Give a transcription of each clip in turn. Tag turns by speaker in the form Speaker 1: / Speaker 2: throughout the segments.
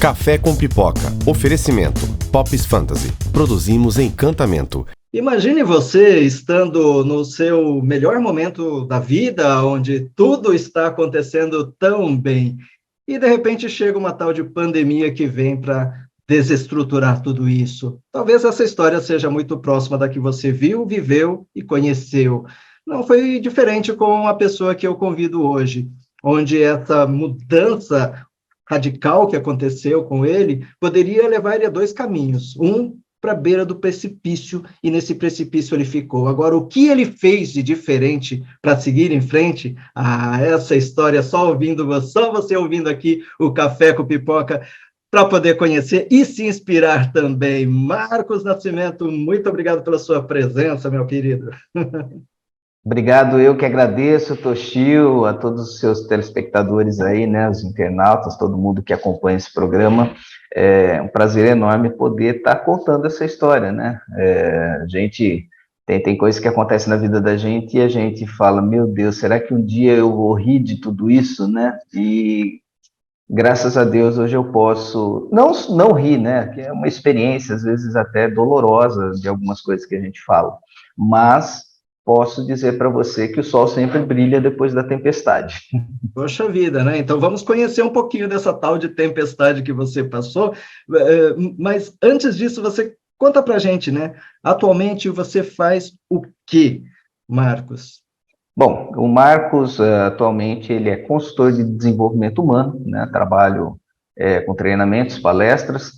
Speaker 1: Café com Pipoca. Oferecimento. Pops Fantasy. Produzimos encantamento.
Speaker 2: Imagine você estando no seu melhor momento da vida, onde tudo está acontecendo tão bem, e de repente chega uma tal de pandemia que vem para desestruturar tudo isso. Talvez essa história seja muito próxima da que você viu, viveu e conheceu. Não foi diferente com a pessoa que eu convido hoje, onde essa mudança radical que aconteceu com ele poderia levar ele a dois caminhos. Um, para a beira do precipício, e nesse precipício ele ficou. Agora, o que ele fez de diferente para seguir em frente? Essa história só você ouvindo aqui o Café com Pipoca, para poder conhecer e se inspirar também. Marcos Nascimento, muito obrigado pela sua presença, meu querido.
Speaker 3: Obrigado, eu que agradeço, Toshio, a todos os seus telespectadores aí, né, os internautas, todo mundo que acompanha esse programa. É um prazer enorme poder estar contando essa história, né? A gente tem coisas que acontecem na vida da gente e a gente fala, meu Deus, será que um dia eu vou rir de tudo isso, né? E graças a Deus hoje eu posso não rir, né? Que é uma experiência às vezes até dolorosa de algumas coisas que a gente fala, mas posso dizer para você que o sol sempre brilha depois da tempestade.
Speaker 2: Poxa vida, né? Então vamos conhecer um pouquinho dessa tal de tempestade que você passou, mas antes disso, você conta pra gente, né? Atualmente você faz o quê, Marcos?
Speaker 3: Bom, o Marcos atualmente ele é consultor de desenvolvimento humano, né? Trabalho com treinamentos, palestras,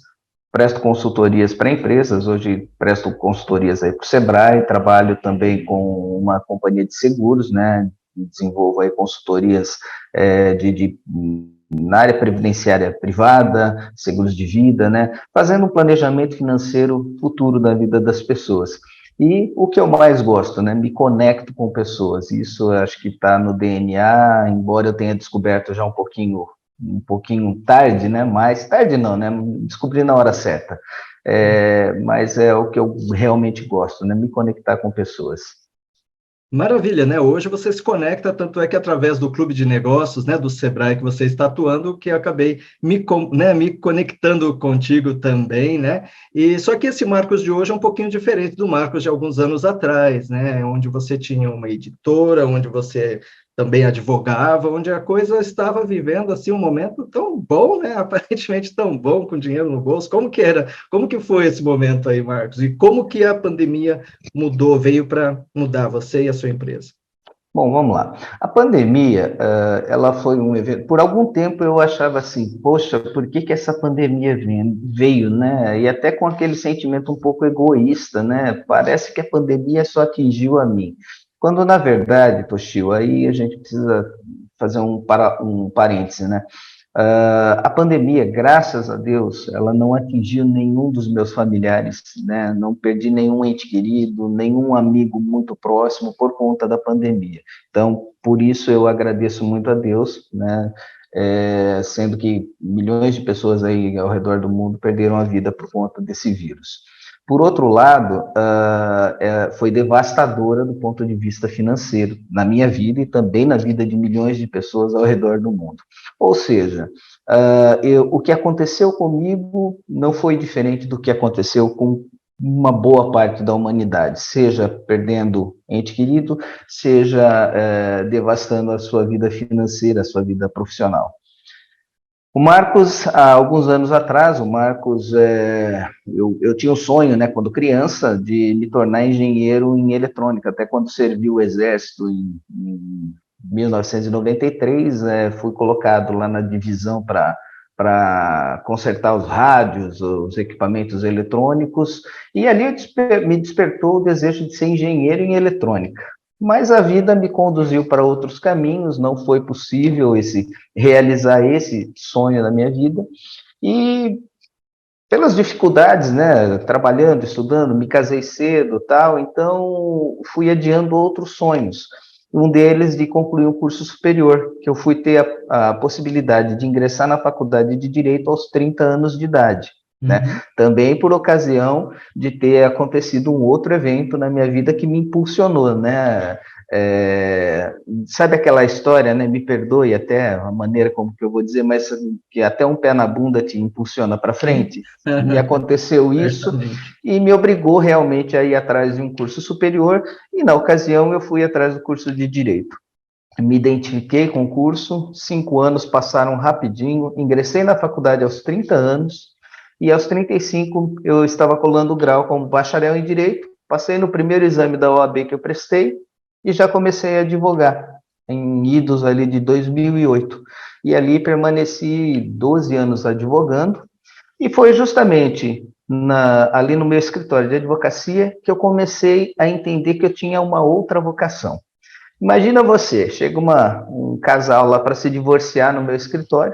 Speaker 3: presto consultorias para empresas, hoje presto consultorias aí para o Sebrae, trabalho também com uma companhia de seguros, né? Desenvolvo aí consultorias na área previdenciária privada, seguros de vida, né? Fazendo um planejamento financeiro futuro da vida das pessoas. E o que eu mais gosto, né? Me conecto com pessoas. Isso eu acho que está no DNA, embora eu tenha descoberto já um pouquinho tarde, né? Mas tarde não, né? Descobri na hora certa. Mas é o que eu realmente gosto, né? Me conectar com pessoas.
Speaker 2: Maravilha, né? Hoje você se conecta, tanto é que através do Clube de Negócios, né, do Sebrae que você está atuando, que eu acabei me conectando contigo também, né? E só que esse Marcos de hoje é um pouquinho diferente do Marcos de alguns anos atrás, né? Onde você tinha uma editora, onde você também advogava, onde a coisa estava vivendo assim um momento tão bom, né? Aparentemente tão bom, com dinheiro no bolso. Como que era? Como que foi esse momento aí, Marcos? E como que a pandemia veio para mudar você e a sua empresa?
Speaker 3: Bom, vamos lá. A pandemia, ela foi um evento. Por algum tempo eu achava assim, poxa, por que essa pandemia veio, né? E até com aquele sentimento um pouco egoísta, né? Parece que a pandemia só atingiu a mim. Quando, na verdade, Toshio, aí a gente precisa fazer um parêntese, né? A pandemia, graças a Deus, ela não atingiu nenhum dos meus familiares, né? Não perdi nenhum ente querido, nenhum amigo muito próximo por conta da pandemia. Então, por isso eu agradeço muito a Deus, né? Sendo que milhões de pessoas aí ao redor do mundo perderam a vida por conta desse vírus. Por outro lado, foi devastadora do ponto de vista financeiro, na minha vida e também na vida de milhões de pessoas ao redor do mundo. Ou seja, o que aconteceu comigo não foi diferente do que aconteceu com uma boa parte da humanidade, seja perdendo ente querido, seja devastando a sua vida financeira, a sua vida profissional. O Marcos, há alguns anos atrás, eu tinha o sonho, né, quando criança, de me tornar engenheiro em eletrônica, até quando servi o Exército em 1993, fui colocado lá na divisão para consertar os rádios, os equipamentos eletrônicos, e ali me despertou o desejo de ser engenheiro em eletrônica. Mas a vida me conduziu para outros caminhos, não foi possível realizar esse sonho na minha vida, e pelas dificuldades, né, trabalhando, estudando, me casei cedo, tal, então fui adiando outros sonhos. Um deles de concluir um curso superior, que eu fui ter a possibilidade de ingressar na faculdade de Direito aos 30 anos de idade. Né? Também por ocasião de ter acontecido um outro evento na minha vida que me impulsionou, né? Sabe aquela história, né? Me perdoe até a maneira como que eu vou dizer, mas que até um pé na bunda te impulsiona para frente. Me aconteceu isso
Speaker 2: Certamente.
Speaker 3: e me obrigou realmente a ir atrás de um curso superior, e na ocasião eu fui atrás do curso de Direito. Me identifiquei com o curso, 5 anos passaram rapidinho, ingressei na faculdade aos 30 anos, e aos 35 eu estava colando o grau como bacharel em Direito, passei no primeiro exame da OAB que eu prestei, e já comecei a advogar, em idos ali de 2008. E ali permaneci 12 anos advogando, e foi justamente ali no meu escritório de advocacia que eu comecei a entender que eu tinha uma outra vocação. Imagina você, chega um casal lá para se divorciar no meu escritório,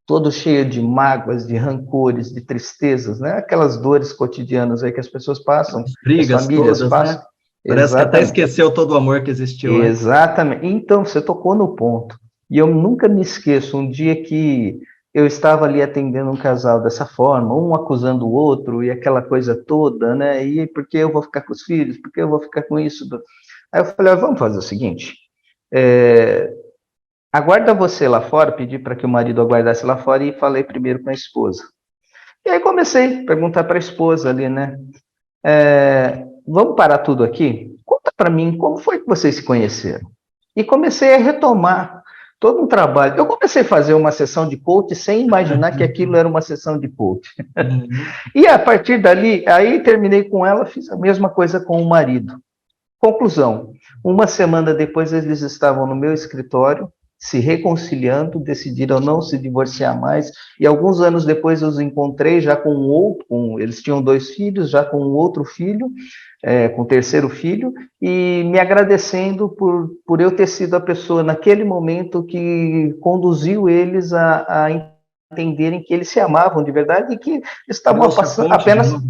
Speaker 3: todo cheio de mágoas, de rancores, de tristezas, né? Aquelas dores cotidianas aí que as pessoas passam,
Speaker 2: As
Speaker 3: que as
Speaker 2: brigas
Speaker 3: famílias
Speaker 2: todas,
Speaker 3: passam.
Speaker 2: né? Parece que até
Speaker 3: Exatamente,
Speaker 2: esqueceu todo o amor que existiu antes.
Speaker 3: exatamente. Então, você tocou no ponto. E eu nunca me esqueço, um dia que eu estava ali atendendo um casal dessa forma, um acusando o outro e aquela coisa toda, né? E por que eu vou ficar com os filhos? Por que eu vou ficar com isso? Aí eu falei, vamos fazer o seguinte, é, aguarda você lá fora, pedi para que o marido aguardasse lá fora e falei primeiro com a esposa. E aí comecei a perguntar para a esposa ali, né? Vamos parar tudo aqui? Conta para mim, como foi que vocês se conheceram? E comecei a retomar todo um trabalho. Eu comecei a fazer uma sessão de coach sem imaginar que aquilo era uma sessão de coach.
Speaker 2: Uhum.
Speaker 3: E a partir dali, aí terminei com ela, fiz a mesma coisa com o marido. Conclusão, uma semana depois eles estavam no meu escritório, se reconciliando, decidiram não se divorciar mais, e alguns anos depois eu os encontrei já com um outro, eles tinham 2 filhos, já com um outro filho, com o terceiro filho, e me agradecendo por eu ter sido a pessoa naquele momento que conduziu eles a entenderem que eles se amavam de verdade e que estavam
Speaker 2: Trouxe a ponte de
Speaker 3: apenas
Speaker 2: novo.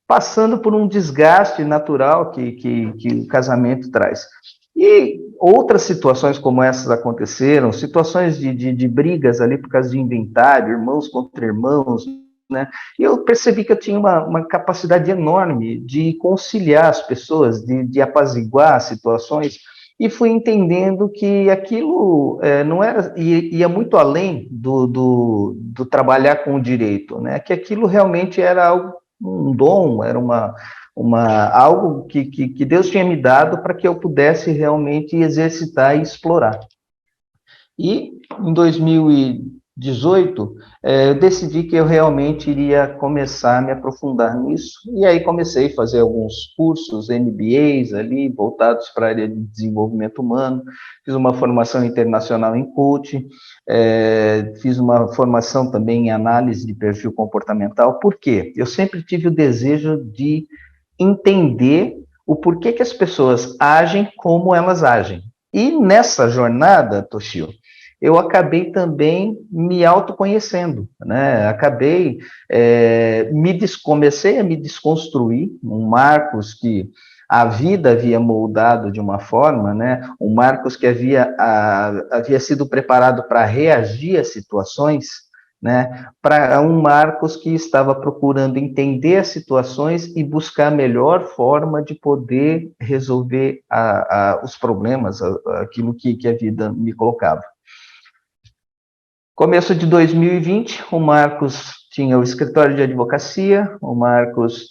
Speaker 3: passando por um desgaste natural que o casamento traz. E outras situações como essas aconteceram, situações de brigas ali por causa de inventário, irmãos contra irmãos, né? E eu percebi que eu tinha uma capacidade enorme de conciliar as pessoas, de apaziguar as situações, e fui entendendo que aquilo não era, ia muito além do trabalhar com o direito, né? Que aquilo realmente era algo, um dom, era algo que Deus tinha me dado para que eu pudesse realmente exercitar e explorar. E em 2018, eu decidi que eu realmente iria começar a me aprofundar nisso, e aí comecei a fazer alguns cursos, MBAs ali, voltados para a área de desenvolvimento humano, fiz uma formação internacional em coaching, fiz uma formação também em análise de perfil comportamental. Por quê? Eu sempre tive o desejo de entender o porquê que as pessoas agem como elas agem. E nessa jornada, Toshio, eu acabei também me autoconhecendo, né? Comecei a me desconstruir, um Marcos que a vida havia moldado de uma forma, né? Um Marcos que havia sido preparado para reagir a situações, né? Para um Marcos que estava procurando entender as situações e buscar a melhor forma de poder resolver os problemas, aquilo que a vida me colocava. Começo de 2020, o Marcos tinha o escritório de advocacia, o Marcos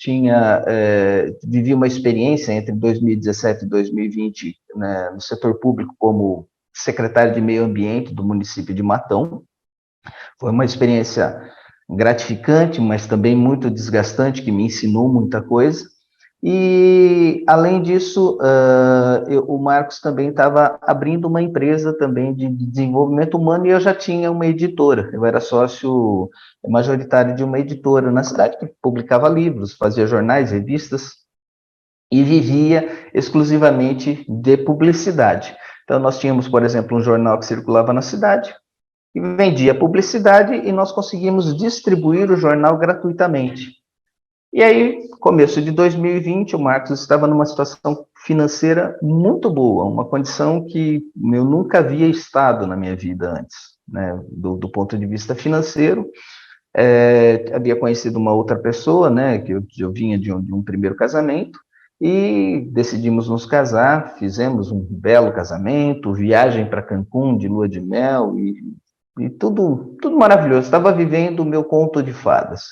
Speaker 3: vivia uma experiência entre 2017 e 2020, né, no setor público como secretário de meio ambiente do município de Matão. Foi uma experiência gratificante, mas também muito desgastante, que me ensinou muita coisa. E, além disso, o Marcos também estava abrindo uma empresa também de desenvolvimento humano, e eu já tinha uma editora. Eu era sócio majoritário de uma editora na cidade que publicava livros, fazia jornais, revistas, e vivia exclusivamente de publicidade. Então, nós tínhamos, por exemplo, um jornal que circulava na cidade, e vendia publicidade, e nós conseguimos distribuir o jornal gratuitamente. E aí, começo de 2020, o Marcos estava numa situação financeira muito boa, uma condição que eu nunca havia estado na minha vida antes, né? Do ponto de vista financeiro. Havia conhecido uma outra pessoa, né? Que eu vinha de um primeiro casamento, e decidimos nos casar, fizemos um belo casamento, viagem para Cancún de lua de mel e tudo maravilhoso. Estava vivendo o meu conto de fadas.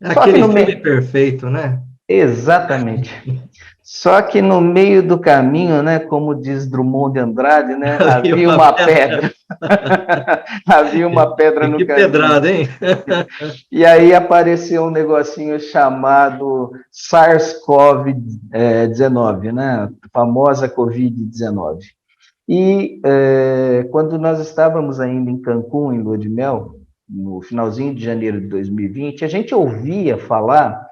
Speaker 3: Só que
Speaker 2: Aquele filme perfeito, né?
Speaker 3: exatamente. Só que no meio do caminho, né, como diz Drummond de Andrade, né,
Speaker 2: E
Speaker 3: havia
Speaker 2: uma
Speaker 3: uma
Speaker 2: pedra.
Speaker 3: pedra. Havia uma pedra
Speaker 2: E
Speaker 3: no
Speaker 2: que
Speaker 3: caminho.
Speaker 2: pedrada, hein?
Speaker 3: E aí apareceu um negocinho chamado SARS-CoV-19, né? A famosa Covid-19. E quando nós estávamos ainda em Cancún, em lua de mel, no finalzinho de janeiro de 2020, a gente ouvia falar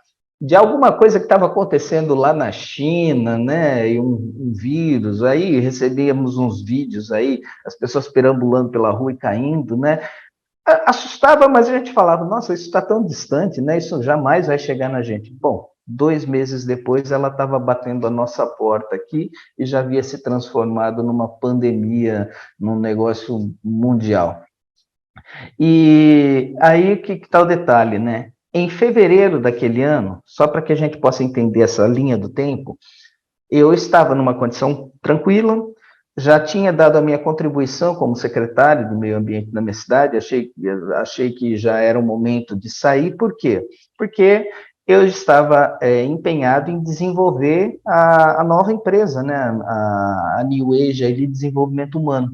Speaker 3: de alguma coisa que estava acontecendo lá na China, né? E um vírus, aí recebíamos uns vídeos aí, as pessoas perambulando pela rua e caindo, né? Assustava, mas a gente falava, nossa, isso está tão distante, né? Isso jamais vai chegar na gente. Bom, 2 meses depois ela estava batendo a nossa porta aqui e já havia se transformado numa pandemia, num negócio mundial. E aí que está o detalhe, né? Em fevereiro daquele ano, só para que a gente possa entender essa linha do tempo, eu estava numa condição tranquila, já tinha dado a minha contribuição como secretário do meio ambiente da minha cidade, achei que já era o momento de sair, por quê? Porque eu estava empenhado em desenvolver a nova empresa, né, a New Age de desenvolvimento humano.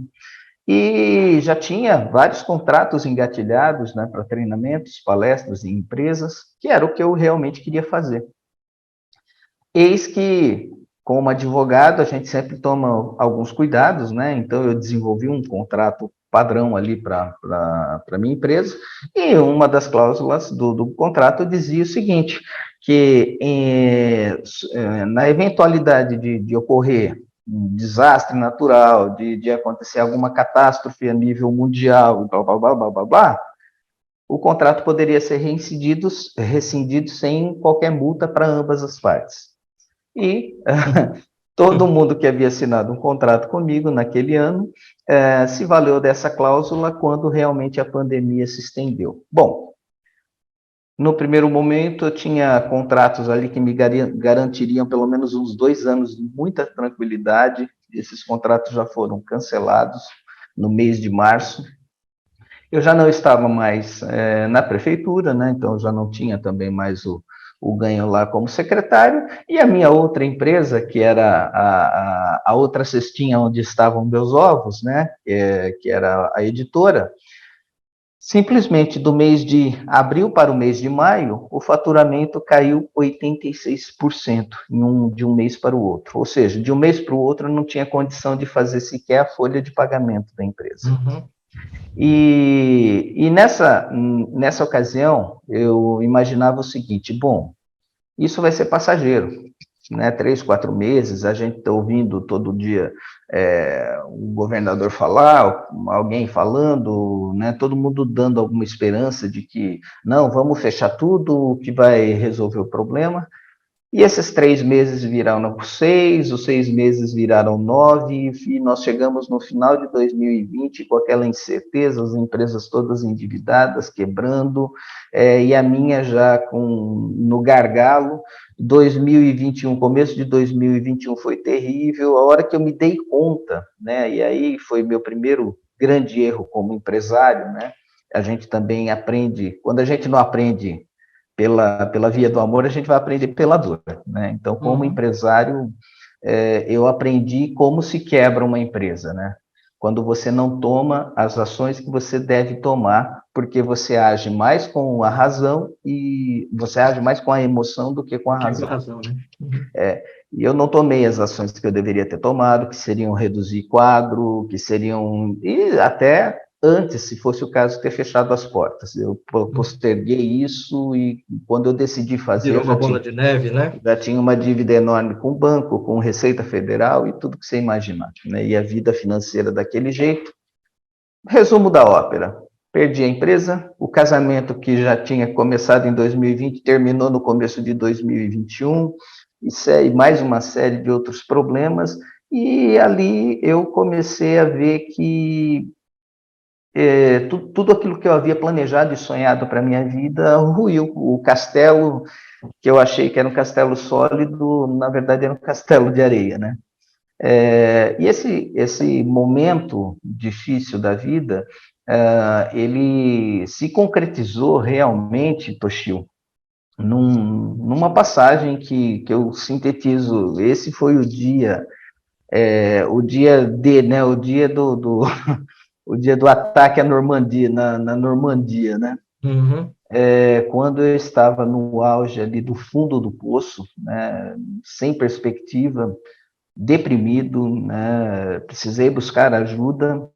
Speaker 3: E já tinha vários contratos engatilhados, né, para treinamentos, palestras em empresas, que era o que eu realmente queria fazer. Eis que, como advogado, a gente sempre toma alguns cuidados, né? Então, eu desenvolvi um contrato padrão ali para a minha empresa, e uma das cláusulas do contrato dizia o seguinte, que na eventualidade de ocorrer um desastre natural, de acontecer alguma catástrofe a nível mundial, blá, blá, blá, blá, blá, blá, o contrato poderia ser rescindido sem qualquer multa para ambas as partes. E todo mundo que havia assinado um contrato comigo naquele ano se valeu dessa cláusula quando realmente a pandemia se estendeu. Bom, no primeiro momento eu tinha contratos ali que me garantiriam pelo menos uns 2 anos de muita tranquilidade. Esses contratos já foram cancelados no mês de março. Eu já não estava mais na prefeitura, né? Então eu já não tinha também mais o ganho lá como secretário, e a minha outra empresa, que era a outra cestinha onde estavam meus ovos, né? Que era a editora, simplesmente do mês de abril para o mês de maio, o faturamento caiu 86% de um mês para o outro. Ou seja, de um mês para o outro eu não tinha condição de fazer sequer a folha de pagamento da empresa.
Speaker 2: Uhum.
Speaker 3: E nessa ocasião, eu imaginava o seguinte, bom, isso vai ser passageiro, né? 3, 4 meses, a gente está ouvindo todo dia o governador falar, alguém falando, né? Todo mundo dando alguma esperança de que, não, vamos fechar tudo, que vai resolver o problema. E esses 3 meses viraram 6, os 6 meses viraram 9, e nós chegamos no final de 2020 com aquela incerteza, as empresas todas endividadas, quebrando, e a minha já no gargalo. 2021, começo de 2021 foi terrível, a hora que eu me dei conta, né, e aí foi meu primeiro grande erro como empresário, né, a gente também aprende, quando a gente não aprende pela via do amor, a gente vai aprender pela dor, né? Então, como
Speaker 2: Uhum.
Speaker 3: empresário, eu aprendi como se quebra uma empresa, né? Quando você não toma as ações que você deve tomar, porque você age mais com a razão e você age mais com a emoção do que com a
Speaker 2: Que com
Speaker 3: razão.
Speaker 2: razão, né? Uhum.
Speaker 3: E eu não tomei as ações que eu deveria ter tomado, que seriam reduzir quadro, que seriam, e até antes, se fosse o caso, ter fechado as portas. Eu posterguei isso e quando eu decidi fazer,
Speaker 2: Virou uma bola de neve, né?
Speaker 3: já tinha uma dívida enorme com o banco, com Receita Federal e tudo que você imaginar, né? E a vida financeira daquele jeito. Resumo da ópera. Perdi a empresa, o casamento que já tinha começado em 2020 terminou no começo de 2021, e mais uma série de outros problemas, e ali eu comecei a ver que tudo aquilo que eu havia planejado e sonhado para a minha vida ruiu. O castelo, que eu achei que era um castelo sólido, na verdade era um castelo de areia, né? E esse momento difícil da vida, ele se concretizou realmente, Toshio, numa passagem que eu sintetizo. Esse foi o dia D, né? O dia o dia do ataque à Normandia, na Normandia, né?
Speaker 2: Uhum.
Speaker 3: Quando eu estava no auge ali do fundo do poço, né? Sem perspectiva, deprimido, né? Precisei buscar ajuda.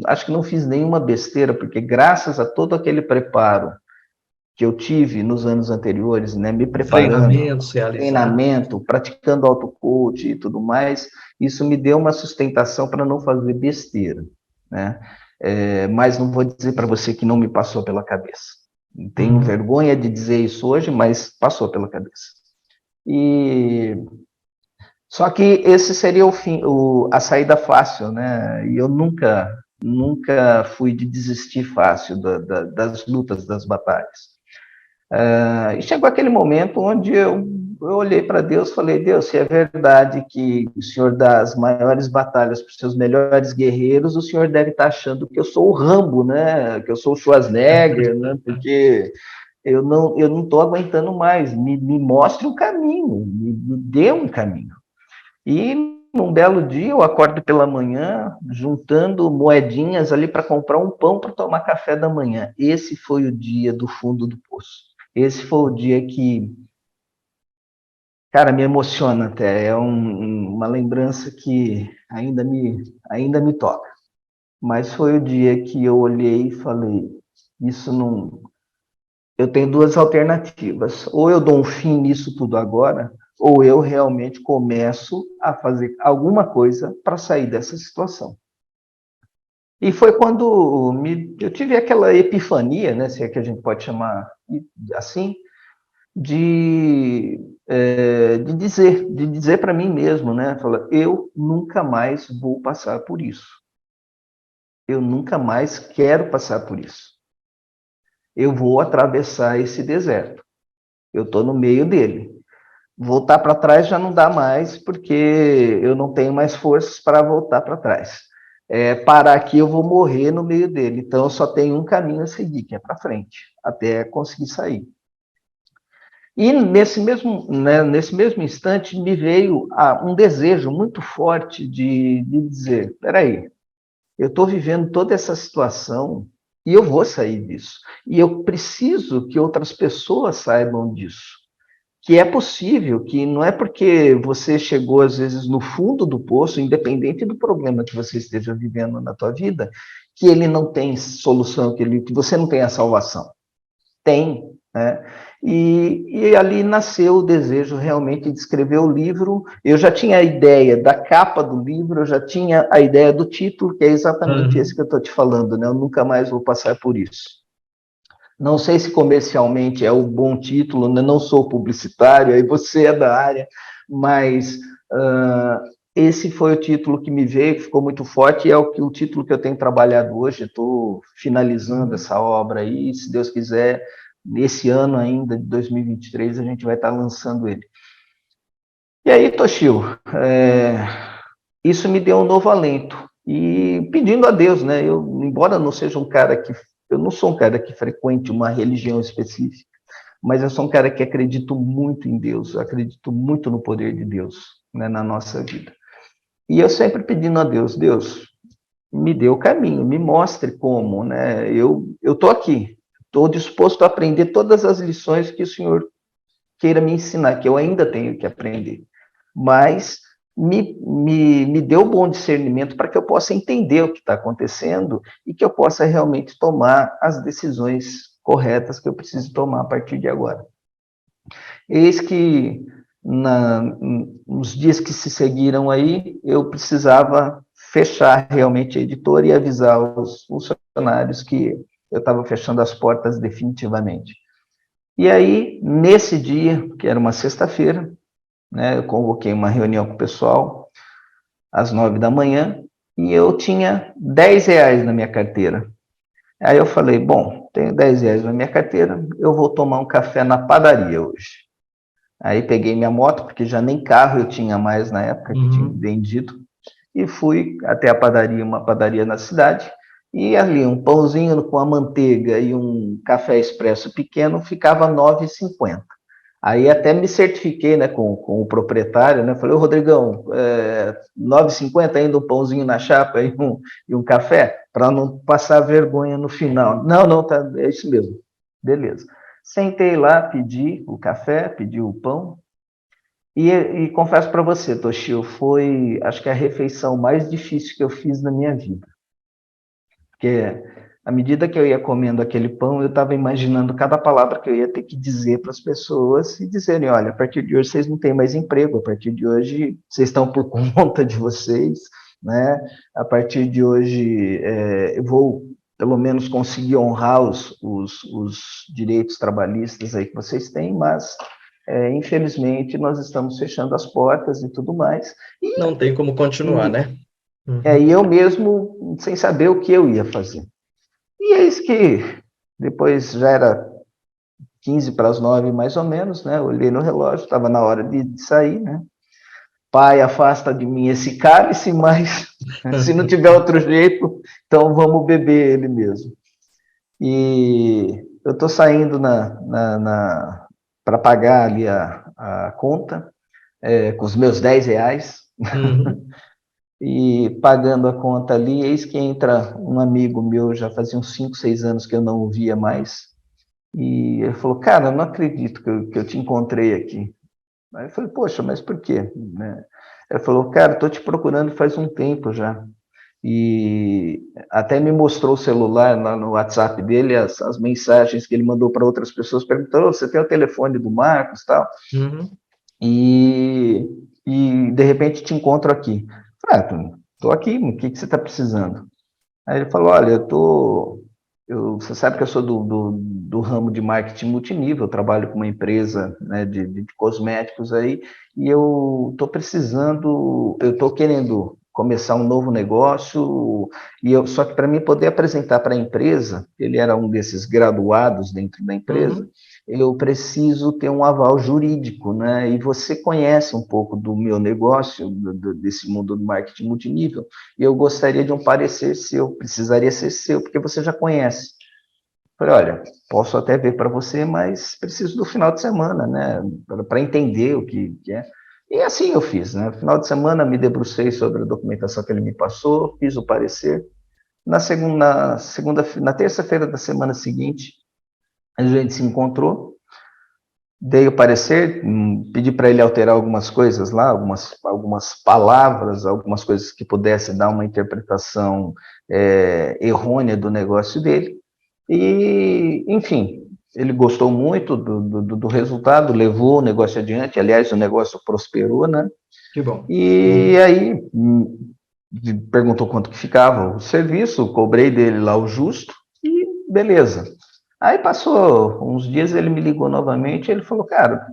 Speaker 3: Acho que não fiz nenhuma besteira, porque graças a todo aquele preparo que eu tive nos anos anteriores, né, me preparando,
Speaker 2: Treinamentos realizados.
Speaker 3: treinamento, praticando auto-coach e tudo mais, isso me deu uma sustentação para não fazer besteira, né? Mas não vou dizer para você que não me passou pela cabeça. Tenho
Speaker 2: Uhum.
Speaker 3: vergonha de dizer isso hoje, mas passou pela cabeça. E só que esse seria o fim, a saída fácil, né? E eu nunca fui de desistir fácil das lutas, das batalhas. E chegou aquele momento onde eu olhei para Deus e falei: Deus, se é verdade que o Senhor dá as maiores batalhas para os seus melhores guerreiros, o Senhor deve estar achando que eu sou o Rambo, né? Que eu sou o Schwarzenegger, né? Porque eu não estou aguentando mais. Me mostre um caminho, me dê um caminho. E num belo dia eu acordo pela manhã, juntando moedinhas ali para comprar um pão para tomar café da manhã. Esse foi o dia do fundo do poço. Esse foi o dia que, cara, me emociona até. É uma lembrança que ainda me toca. Mas foi o dia que eu olhei e falei: isso não. Eu tenho duas alternativas. Ou eu dou um fim nisso tudo agora, ou eu realmente começo a fazer alguma coisa para sair dessa situação. E foi quando eu tive aquela epifania, né, se é que a gente pode chamar assim, de dizer para mim mesmo, né, falar: eu nunca mais vou passar por isso. Eu nunca mais quero passar por isso. Eu vou atravessar esse deserto. Eu estou no meio dele. Voltar para trás já não dá mais, porque eu não tenho mais forças para voltar para trás. Parar aqui, eu vou morrer no meio dele. Então, eu só tenho um caminho a seguir, que é para frente, até conseguir sair. E nesse mesmo instante, me veio um desejo muito forte de dizer: peraí, eu estou vivendo toda essa situação e eu vou sair disso. E eu preciso que outras pessoas saibam disso. Que é possível, que não é porque você chegou, às vezes, no fundo do poço, independente do problema que você esteja vivendo na tua vida, que ele não tem solução, que você não tem a salvação. Tem, né? E ali nasceu o desejo realmente de escrever o livro. Eu já tinha a ideia da capa do livro, eu já tinha a ideia do título, que é exatamente esse que eu estou te falando, né? Eu nunca mais vou passar por isso. Não sei se comercialmente é o bom título, né? Não sou publicitário, aí você é da área, mas esse foi o título que me veio, que ficou muito forte, e é o título que eu tenho trabalhado hoje. Estou finalizando essa obra aí, se Deus quiser, nesse ano ainda, de 2023, a gente vai estar lançando ele. E aí, Toshio, isso me deu um novo alento, e pedindo a Deus, né? Embora não seja um cara que eu não sou um cara que frequente uma religião específica, mas eu sou um cara que acredito muito em Deus, acredito muito no poder de Deus, né, na nossa vida. E eu sempre pedindo a Deus: Deus, me dê o caminho, me mostre como, né? Eu estou aqui, estou disposto a aprender todas as lições que o Senhor queira me ensinar, que eu ainda tenho que aprender. Mas me dê o bom discernimento para que eu possa entender o que está acontecendo e que eu possa realmente tomar as decisões corretas que eu preciso tomar a partir de agora. Eis que nos dias que se seguiram aí, eu precisava fechar realmente a editora e avisar os funcionários que eu estava fechando as portas definitivamente. E aí, nesse dia, que era uma sexta-feira, né, eu convoquei uma reunião com o pessoal às 9 da manhã, e eu tinha R$ 10 na minha carteira. Aí eu falei, bom, tenho R$ 10 na minha carteira, eu vou tomar um café na padaria hoje. Aí peguei minha moto, porque já nem carro eu tinha mais na época, que tinha vendido, e fui até a padaria, uma padaria na cidade, e ali um pãozinho com a manteiga e um café expresso pequeno ficava R$ 9,50. Aí até me certifiquei, né, com o proprietário, né, falei, ô Rodrigão, 9,50 ainda um pãozinho na chapa e um café, para não passar vergonha no final. Não, não, tá, é isso mesmo. Beleza. Sentei lá, pedi o café, pedi o pão, e confesso para você, Toshio, foi, acho que a refeição mais difícil que eu fiz na minha vida. Porque à medida que eu ia comendo aquele pão, eu estava imaginando cada palavra que eu ia ter que dizer para as pessoas e dizerem, olha, a partir de hoje vocês não têm mais emprego, a partir de hoje vocês estão por conta de vocês, né? A partir de hoje eu vou pelo menos conseguir honrar os direitos trabalhistas aí que vocês têm, mas infelizmente nós estamos fechando as portas e tudo mais.
Speaker 2: Não tem como continuar, né?
Speaker 3: E eu mesmo sem saber o que eu ia fazer. E eis que depois já era 15 para as 9 mais ou menos, né? Olhei no relógio, estava na hora de sair, né? Pai, afasta de mim esse cálice, mas se não tiver outro jeito, então vamos beber ele mesmo. E eu estou saindo para pagar ali a conta, com os meus R$ 10, e pagando a conta ali, eis que entra um amigo meu, já fazia uns 5, 6 anos que eu não o via mais, e ele falou, cara, eu não acredito que eu te encontrei aqui. Aí eu falei, poxa, mas por quê? Né? Ele falou, cara, estou te procurando faz um tempo já. E até me mostrou o celular lá no WhatsApp dele, as mensagens que ele mandou para outras pessoas, perguntando, você tem o telefone do Marcos e tal? E de repente te encontro aqui. Eu falei, estou aqui, o que você está precisando? Aí ele falou, olha, você sabe que eu sou do ramo de marketing multinível, eu trabalho com uma empresa, né, de cosméticos aí, e eu estou querendo começar um novo negócio, só que para mim poder apresentar para a empresa, ele era um desses graduados dentro da empresa, eu preciso ter um aval jurídico, né? E você conhece um pouco do meu negócio, desse mundo do marketing multinível, e eu gostaria de um parecer seu, precisaria ser seu, porque você já conhece. Falei, olha, posso até ver para você, mas preciso do final de semana, né? Para entender o que é. E assim eu fiz, né? No final de semana me debrucei sobre a documentação que ele me passou, fiz o parecer. Na terça-feira da semana seguinte, a gente se encontrou, dei o parecer, pedi para ele alterar algumas coisas lá, algumas palavras, algumas coisas que pudesse dar uma interpretação errônea do negócio dele. E, enfim, ele gostou muito do resultado, levou o negócio adiante. Aliás, o negócio prosperou, né?
Speaker 2: Que bom.
Speaker 3: E aí perguntou quanto que ficava o serviço, cobrei dele lá o justo e beleza. Aí passou uns dias, ele me ligou novamente, ele falou, cara,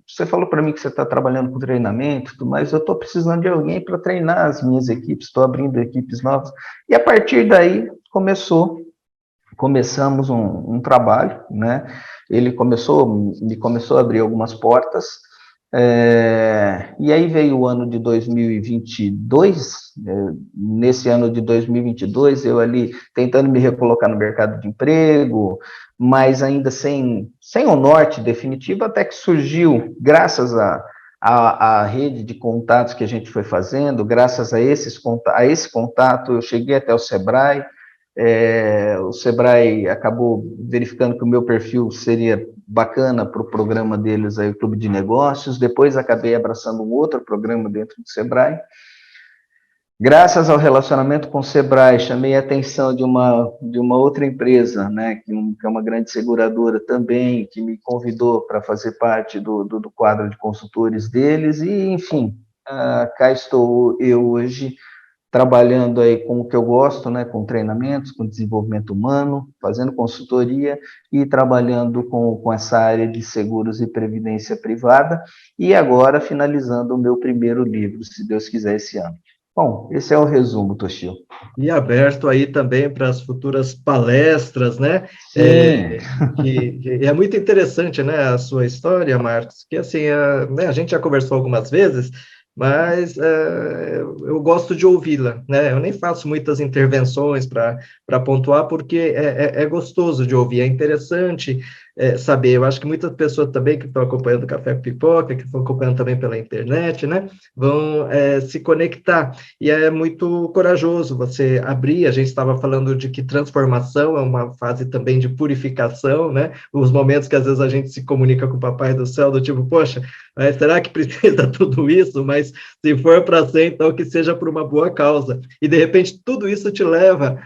Speaker 3: você falou para mim que você está trabalhando com treinamento, mas eu estou precisando de alguém para treinar as minhas equipes, estou abrindo equipes novas. E a partir daí começamos um trabalho, né? Ele me começou a abrir algumas portas, e aí veio o ano de 2022, nesse ano de 2022, eu ali tentando me recolocar no mercado de emprego, mas ainda sem o norte definitivo, até que surgiu, graças à rede de contatos que a gente foi fazendo, graças a esse contato, eu cheguei até o Sebrae. O Sebrae acabou verificando que o meu perfil seria bacana para o programa deles, aí, o Clube de Negócios. Depois acabei abraçando um outro programa dentro do Sebrae. Graças ao relacionamento com o Sebrae, chamei a atenção de uma outra empresa, né, que é uma grande seguradora também, que me convidou para fazer parte do quadro de consultores deles, e, enfim, cá estou eu hoje, trabalhando aí com o que eu gosto, né, com treinamentos, com desenvolvimento humano, fazendo consultoria e trabalhando com essa área de seguros e previdência privada, e agora finalizando o meu primeiro livro, se Deus quiser, esse ano. Bom, esse é o resumo, Toshio.
Speaker 2: E aberto aí também para as futuras palestras, né?
Speaker 3: Sim.
Speaker 2: Que é muito interessante, né, a sua história, Marcos, que assim, né, a gente já conversou algumas vezes, mas eu gosto de ouvi-la, né? Eu nem faço muitas intervenções para pontuar, porque é gostoso de ouvir, é interessante saber. Eu acho que muitas pessoas também que estão acompanhando o Café com Pipoca, que estão acompanhando também pela internet, né, vão se conectar. E é muito corajoso você abrir. A gente estava falando de que transformação é uma fase também de purificação, né? Os momentos que às vezes a gente se comunica com o Papai do Céu, do tipo, poxa, será que precisa tudo isso? Mas se for para ser, então que seja por uma boa causa. E de repente tudo isso te leva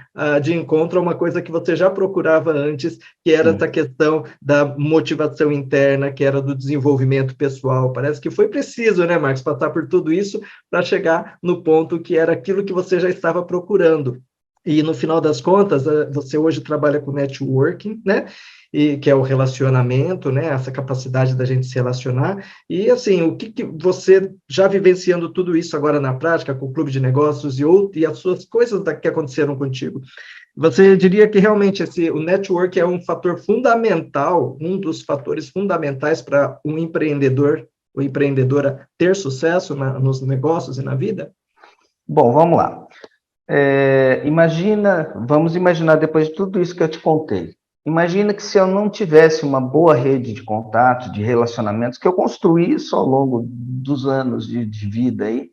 Speaker 2: de encontro a uma coisa que você já procurava antes, que era essa questão da motivação interna, que era do desenvolvimento pessoal. Parece que foi preciso, né, Marcos, passar por tudo isso para chegar no ponto que era aquilo que você já estava procurando. E no final das contas, você hoje trabalha com networking, né? E que é o relacionamento, né? Essa capacidade da gente se relacionar. E assim, o que você já vivenciando tudo isso agora na prática, com o clube de negócios e as suas coisas que aconteceram contigo, você diria que realmente o network é um fator fundamental, um dos fatores fundamentais para um empreendedor ou empreendedora ter sucesso nos negócios e na vida?
Speaker 3: Bom, vamos lá. Vamos imaginar depois de tudo isso que eu te contei. Imagina que se eu não tivesse uma boa rede de contatos, de relacionamentos, que eu construí isso ao longo dos anos de vida aí,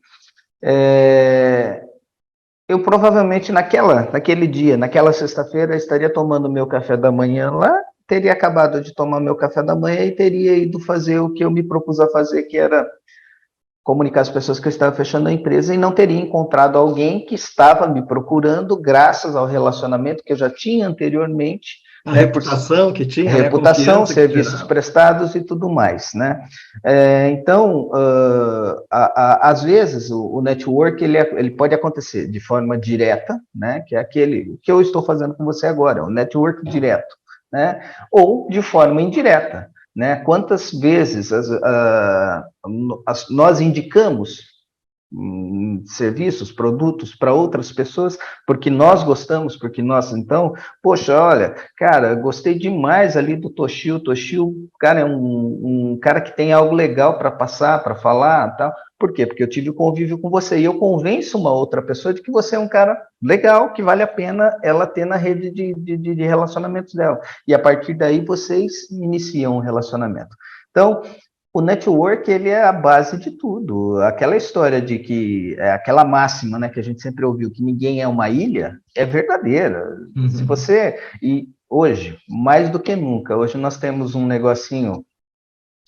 Speaker 3: eu provavelmente naquele dia, naquela sexta-feira, estaria tomando meu café da manhã lá, teria acabado de tomar meu café da manhã e teria ido fazer o que eu me propus a fazer, que era comunicar às pessoas que eu estava fechando a empresa e não teria encontrado alguém que estava me procurando graças ao relacionamento que eu já tinha anteriormente,
Speaker 2: A
Speaker 3: né, por
Speaker 2: reputação que tinha, né? A
Speaker 3: reputação,
Speaker 2: confiança que
Speaker 3: serviços
Speaker 2: gerava.
Speaker 3: prestados e tudo mais, né? Então, às vezes o network ele pode acontecer de forma direta, né? Que é aquele que eu estou fazendo com você agora, o network direto, né? Ou de forma indireta, né? Quantas vezes nós indicamos serviços, produtos para outras pessoas, porque nós gostamos, porque nós, então, poxa, olha, cara, gostei demais ali do Toshio, cara, é um cara que tem algo legal para passar, para falar, tal. Por quê? Porque eu tive o convívio com você, e eu convenço uma outra pessoa de que você é um cara legal, que vale a pena ela ter na rede de relacionamentos dela, e a partir daí vocês iniciam um relacionamento. Então, o network, ele é a base de tudo. Aquela história de que, aquela máxima, né, que a gente sempre ouviu, que ninguém é uma ilha, é verdadeira. Se
Speaker 2: Uhum.
Speaker 3: você, e hoje, mais do que nunca, hoje nós temos um negocinho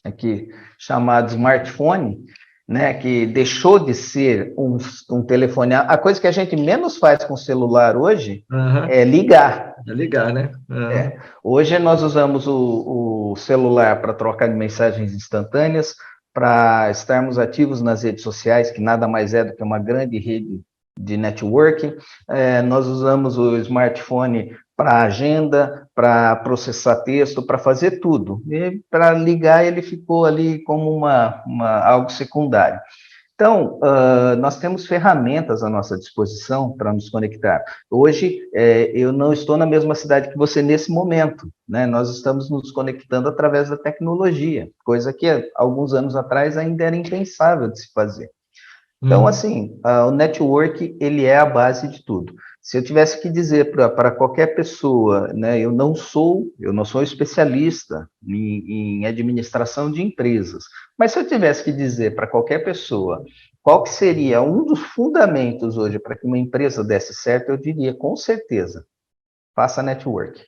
Speaker 3: aqui chamado smartphone, né, que deixou de ser um telefone. A coisa que a gente menos faz com o celular hoje
Speaker 2: Aham.
Speaker 3: é ligar.
Speaker 2: É ligar, né? Aham.
Speaker 3: Hoje nós usamos o celular para trocar de mensagens instantâneas, para estarmos ativos nas redes sociais, que nada mais é do que uma grande rede de networking. Nós usamos o smartphone para agenda, para processar texto, para fazer tudo. E para ligar ele ficou ali como algo secundário. Então, nós temos ferramentas à nossa disposição para nos conectar. Hoje, eu não estou na mesma cidade que você nesse momento, né? Nós estamos nos conectando através da tecnologia, coisa que alguns anos atrás ainda era impensável de se fazer. Então,
Speaker 2: Uhum.
Speaker 3: assim, o network, ele é a base de tudo. Se eu tivesse que dizer para qualquer pessoa, né, eu não sou especialista em administração de empresas, mas se eu tivesse que dizer para qualquer pessoa qual que seria um dos fundamentos hoje para que uma empresa desse certo, eu diria com certeza, faça network.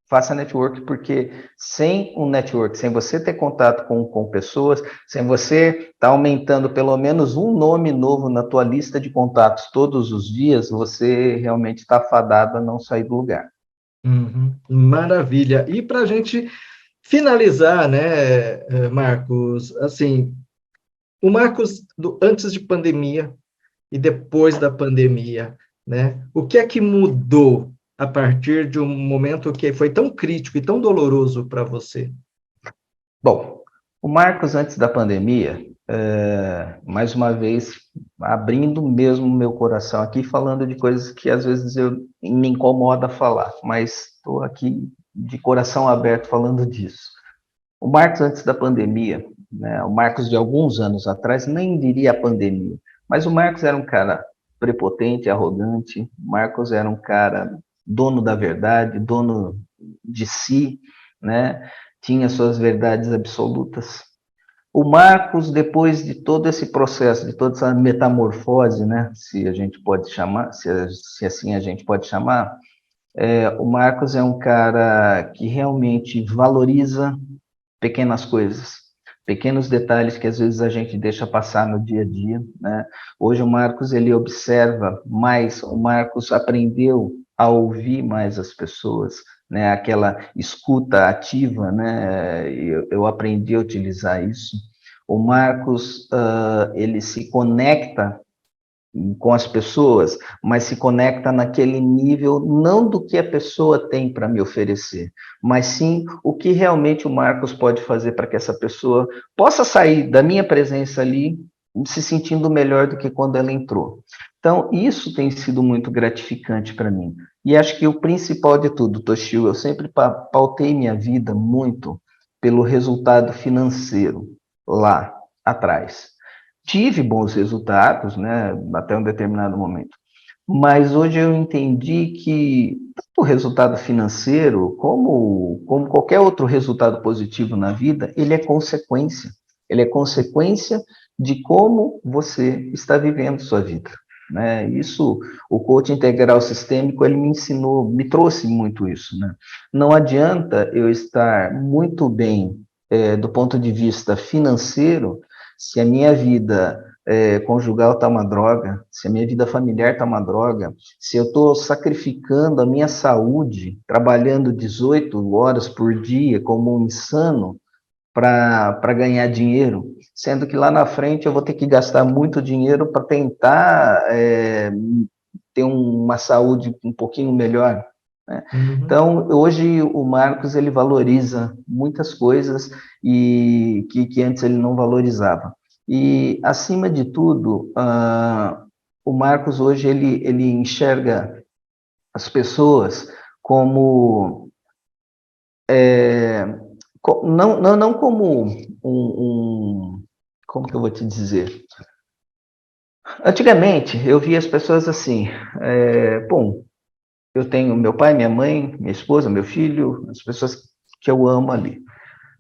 Speaker 3: Faça network, porque sem um network, sem você ter contato com pessoas, sem você estar aumentando pelo menos um nome novo na tua lista de contatos todos os dias, você realmente está fadado a não sair do lugar.
Speaker 2: Uhum. Maravilha. E para a gente finalizar, né, Marcos, assim, o Marcos antes de pandemia e depois da pandemia, né? O que é que mudou a partir de um momento que foi tão crítico e tão doloroso para você?
Speaker 3: Bom, o Marcos, antes da pandemia, mais uma vez, abrindo mesmo o meu coração aqui, falando de coisas que às vezes me incomoda falar, mas estou aqui de coração aberto falando disso. O Marcos, antes da pandemia, né, o Marcos de alguns anos atrás, nem diria a pandemia, mas o Marcos era um cara prepotente, arrogante, o Marcos era um cara dono da verdade, dono de si, né, tinha suas verdades absolutas. O Marcos, depois de todo esse processo, de toda essa metamorfose, né, se a gente pode chamar, se assim a gente pode chamar, o Marcos é um cara que realmente valoriza pequenas coisas, pequenos detalhes que às vezes a gente deixa passar no dia a dia, né? Hoje o Marcos, ele observa mais, o Marcos aprendeu a ouvir mais as pessoas, né? Aquela escuta ativa, né? Eu aprendi a utilizar isso. O Marcos, ele se conecta com as pessoas, mas se conecta naquele nível não do que a pessoa tem para me oferecer, mas sim o que realmente o Marcos pode fazer para que essa pessoa possa sair da minha presença ali se sentindo melhor do que quando ela entrou. Então, isso tem sido muito gratificante para mim. E acho que o principal de tudo, Toshio, eu sempre pautei minha vida muito pelo resultado financeiro lá atrás. Tive bons resultados, né, até um determinado momento. Mas hoje eu entendi que o resultado financeiro, como qualquer outro resultado positivo na vida, ele é consequência. Ele é consequência de como você está vivendo sua vida. Né? Isso, o coaching integral sistêmico, ele me ensinou, me trouxe muito isso. Né? Não adianta eu estar muito bem do ponto de vista financeiro, se a minha vida conjugal está uma droga, se a minha vida familiar está uma droga, se eu estou sacrificando a minha saúde, trabalhando 18 horas por dia como um insano para ganhar dinheiro, sendo que lá na frente eu vou ter que gastar muito dinheiro para tentar ter uma saúde um pouquinho melhor. Né? Uhum. Então, hoje o Marcos ele valoriza muitas coisas e que antes ele não valorizava. E, acima de tudo, o Marcos hoje ele enxerga as pessoas como não como como que eu vou te dizer? Antigamente eu via as pessoas assim, bom, eu tenho meu pai, minha mãe, minha esposa, meu filho, as pessoas que eu amo ali.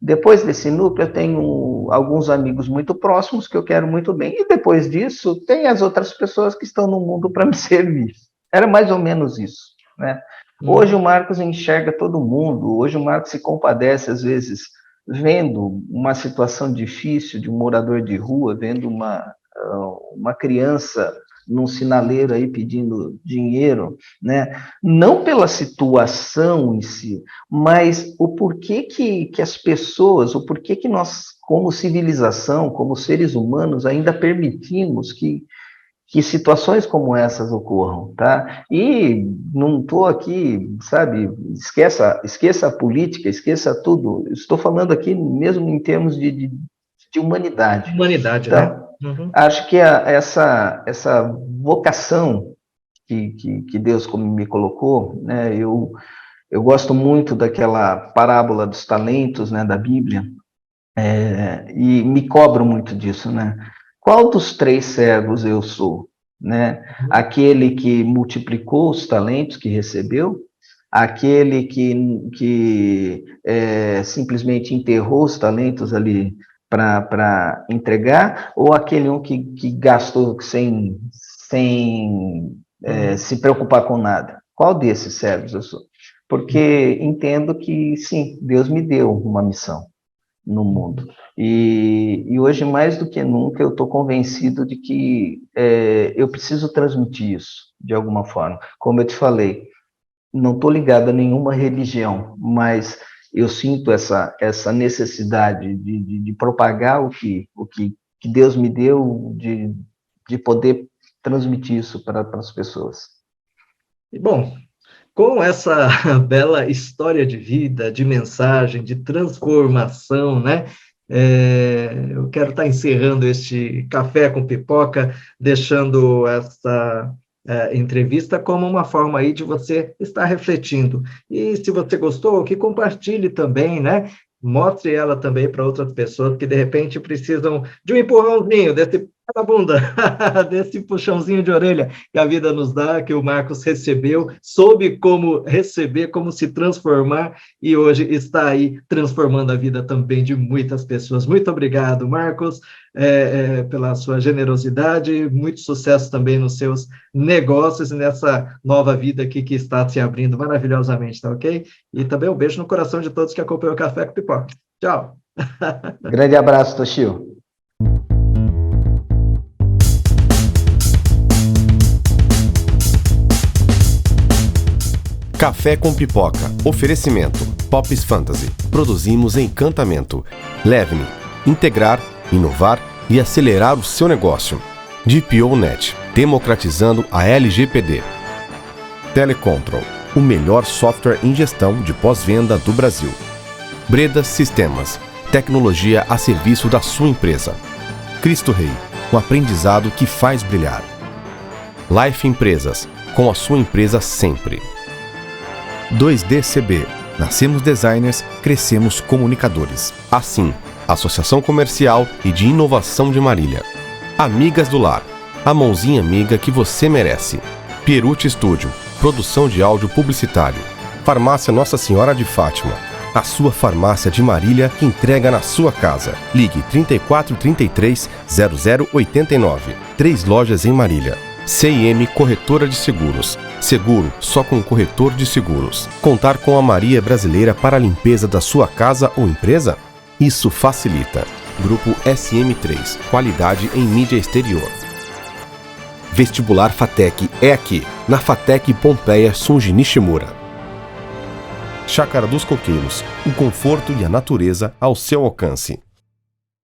Speaker 3: Depois desse núcleo, eu tenho alguns amigos muito próximos que eu quero muito bem. E depois disso, tem as outras pessoas que estão no mundo para me servir. Era mais ou menos isso. Né? Hoje o Marcos enxerga todo mundo. Hoje o Marcos se compadece, às vezes, vendo uma situação difícil de um morador de rua, vendo uma criança num sinaleiro aí pedindo dinheiro, né? Não pela situação em si, mas o porquê que as pessoas, o porquê que nós, como civilização, como seres humanos, ainda permitimos que situações como essas ocorram, tá? E não estou aqui, sabe, esqueça a política, esqueça tudo, estou falando aqui mesmo em termos de humanidade.
Speaker 2: Humanidade,
Speaker 3: então,
Speaker 2: né? Uhum.
Speaker 3: Acho que essa vocação que Deus me colocou, né, eu gosto muito daquela parábola dos talentos, né, da Bíblia, e me cobro muito disso, né? Qual dos 3 servos eu sou? Né? Aquele que multiplicou os talentos que recebeu? Aquele que simplesmente enterrou os talentos ali para entregar? Ou aquele que gastou sem se preocupar com nada? Qual desses servos eu sou? Porque entendo que, sim, Deus me deu uma missão no mundo. E hoje, mais do que nunca, eu estou convencido de que eu preciso transmitir isso, de alguma forma. Como eu te falei, não estou ligado a nenhuma religião, mas eu sinto essa necessidade de propagar o que Deus me deu, de poder transmitir isso para as pessoas.
Speaker 2: E, bom, com essa bela história de vida, de mensagem, de transformação, né? Eu quero estar encerrando este Café com Pipoca, deixando essa entrevista como uma forma aí de você estar refletindo. E se você gostou, que compartilhe também, né? Mostre ela também para outras pessoas que, de repente, precisam de um empurrãozinho, desse pé na bunda, desse puxãozinho de orelha que a vida nos dá, que o Marcos recebeu, soube como receber, como se transformar, e hoje está aí transformando a vida também de muitas pessoas. Muito obrigado, Marcos, pela sua generosidade, muito sucesso também nos seus negócios e nessa nova vida aqui que está se abrindo maravilhosamente, tá ok? E também um beijo no coração de todos que acompanham o Café com Pipoca. Tchau!
Speaker 3: Grande abraço, Toshio.
Speaker 1: Café com Pipoca. Oferecimento. Pops Fantasy. Produzimos encantamento. Leve-me. Integrar, inovar e acelerar o seu negócio. DPO.net. Democratizando a LGPD. Telecontrol. O melhor software em gestão de pós-venda do Brasil. Breda Sistemas. Tecnologia a serviço da sua empresa. Cristo Rei. Um aprendizado que faz brilhar. Life Empresas. Com a sua empresa sempre. 2DCB. Nascemos designers, crescemos comunicadores. Assim, Associação Comercial e de Inovação de Marília. Amigas do Lar. A mãozinha amiga que você merece. Pierucci Studio. Produção de áudio publicitário. Farmácia Nossa Senhora de Fátima. A sua farmácia de Marília que entrega na sua casa. Ligue 3433 0089. 3 lojas em Marília. CIM Corretora de Seguros. Seguro só com o corretor de seguros. Contar com a Maria Brasileira para a limpeza da sua casa ou empresa? Isso facilita. Grupo SM3. Qualidade em mídia exterior. Vestibular FATEC é aqui, na FATEC Pompeia Sunji Nishimura. Chácara dos Coqueiros. O conforto e a natureza ao seu alcance.